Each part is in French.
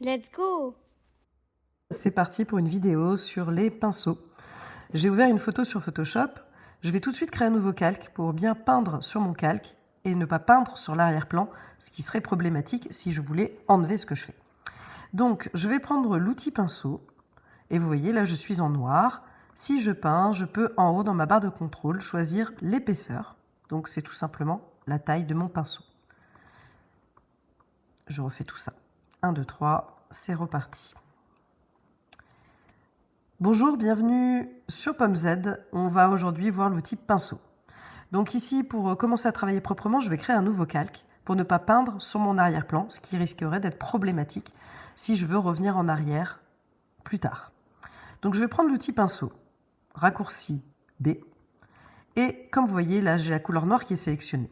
Let's go! C'est parti pour une vidéo sur les pinceaux. J'ai ouvert une photo sur Photoshop. Je vais tout de suite créer un nouveau calque pour bien peindre sur mon calque et ne pas peindre sur l'arrière-plan, ce qui serait problématique si je voulais enlever ce que je fais. Donc, je vais prendre l'outil pinceau et vous voyez, là, je suis en noir. Si je peins, je peux en haut dans ma barre de contrôle choisir l'épaisseur. Donc, c'est tout simplement la taille de mon pinceau. Je refais tout ça. 1, 2, 3, c'est reparti. Bonjour, bienvenue sur Pomme Z. On va aujourd'hui voir l'outil pinceau. Donc ici, pour commencer à travailler proprement, je vais créer un nouveau calque pour ne pas peindre sur mon arrière-plan, ce qui risquerait d'être problématique si je veux revenir en arrière plus tard. Donc je vais prendre l'outil pinceau, raccourci B, et comme vous voyez, là j'ai la couleur noire qui est sélectionnée.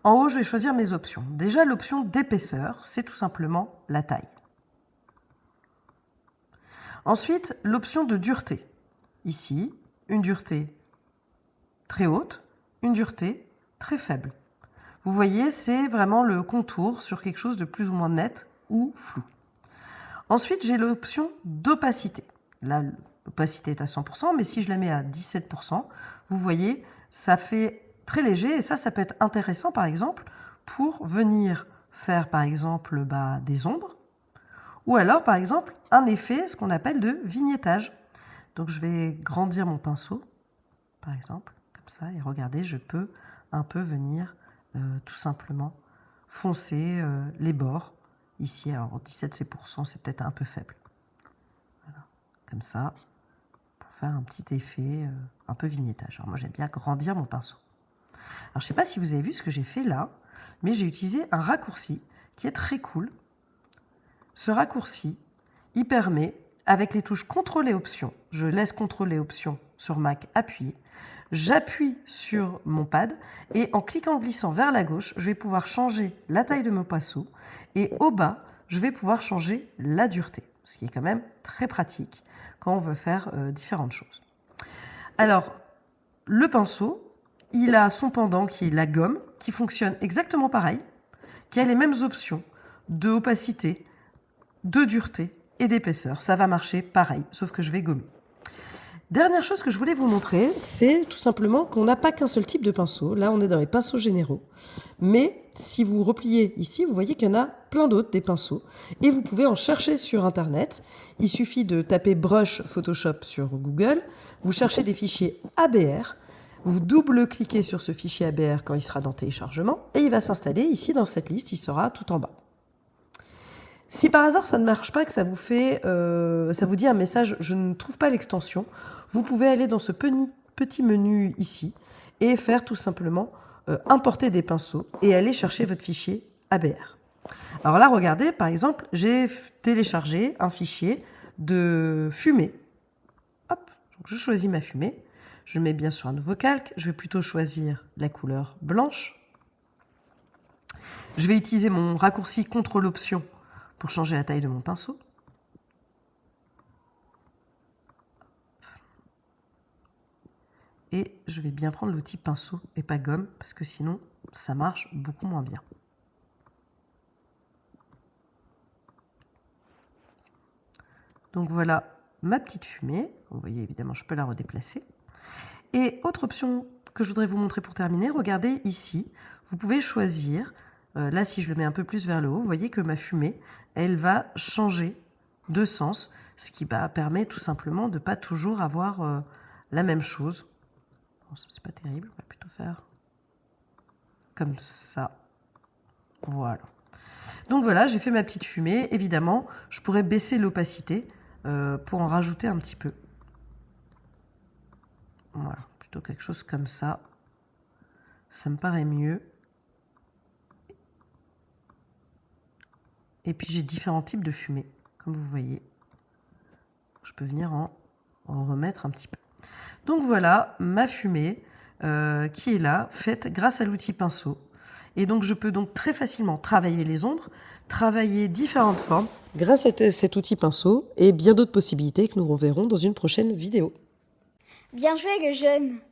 En haut, je vais choisir mes options. Déjà, l'option d'épaisseur, c'est tout simplement la taille. Ensuite, l'option de dureté. Ici, une dureté très haute, une dureté très faible. Vous voyez, c'est vraiment le contour sur quelque chose de plus ou moins net ou flou. Ensuite, j'ai l'option d'opacité. Là, l'opacité est à 100%, mais si je la mets à 17%, vous voyez, ça fait très léger et ça peut être intéressant, par exemple, pour venir faire, par exemple, des ombres, ou alors, par exemple, un effet, ce qu'on appelle de vignettage. Donc, je vais grandir mon pinceau, par exemple, comme ça, et regardez, je peux un peu venir tout simplement foncer les bords. Ici, alors 17, c'est peut-être un peu faible. Voilà, comme ça, pour faire un petit effet un peu vignettage. Alors moi, j'aime bien grandir mon pinceau. Alors, je ne sais pas si vous avez vu ce que j'ai fait là, mais j'ai utilisé un raccourci qui est très cool. Ce raccourci, il permet, avec les touches CTRL et Options, je laisse CTRL et Options sur Mac appuyé, j'appuie sur mon pad et en cliquant en glissant vers la gauche, je vais pouvoir changer la taille de mon pinceau et au bas, je vais pouvoir changer la dureté, ce qui est quand même très pratique quand on veut faire différentes choses. Alors, le pinceau, il a son pendant qui est la gomme, qui fonctionne exactement pareil, qui a les mêmes options de opacité, de dureté et d'épaisseur. Ça va marcher pareil, sauf que je vais gommer. Dernière chose que je voulais vous montrer, c'est tout simplement qu'on n'a pas qu'un seul type de pinceau. Là, on est dans les pinceaux généraux. Mais si vous repliez ici, vous voyez qu'il y en a plein d'autres, des pinceaux. Et vous pouvez en chercher sur Internet. Il suffit de taper Brush Photoshop sur Google. Vous cherchez des fichiers ABR. Vous double-cliquez sur ce fichier ABR quand il sera dans téléchargement. Et il va s'installer ici dans cette liste. Il sera tout en bas. Si par hasard ça ne marche pas, que ça vous dit un message « Je ne trouve pas l'extension », vous pouvez aller dans ce petit menu ici et faire tout simplement importer des pinceaux et aller chercher votre fichier ABR. Alors là, regardez, par exemple, j'ai téléchargé un fichier de fumée. Hop, donc je choisis ma fumée. Je mets bien sur un nouveau calque. Je vais plutôt choisir la couleur blanche. Je vais utiliser mon raccourci CTRL-Option pour changer la taille de mon pinceau. Et je vais bien prendre l'outil pinceau et pas gomme, parce que sinon, ça marche beaucoup moins bien. Donc voilà ma petite fumée. Vous voyez, évidemment, je peux la redéplacer. Et autre option que je voudrais vous montrer pour terminer, regardez ici, vous pouvez choisir, là si je le mets un peu plus vers le haut, vous voyez que ma fumée, elle va changer de sens, ce qui permet tout simplement de ne pas toujours avoir la même chose. Bon, ça c'est pas terrible, on va plutôt faire comme ça. Voilà. Donc voilà, j'ai fait ma petite fumée. Évidemment, je pourrais baisser l'opacité pour en rajouter un petit peu. Voilà, plutôt quelque chose comme ça. Ça me paraît mieux. Et puis j'ai différents types de fumée, comme vous voyez. Je peux venir en remettre un petit peu. Donc voilà ma fumée qui est là, faite grâce à l'outil pinceau. Et donc je peux donc très facilement travailler les ombres, travailler différentes formes grâce à cet outil pinceau et bien d'autres possibilités que nous reverrons dans une prochaine vidéo. Bien joué le jeune!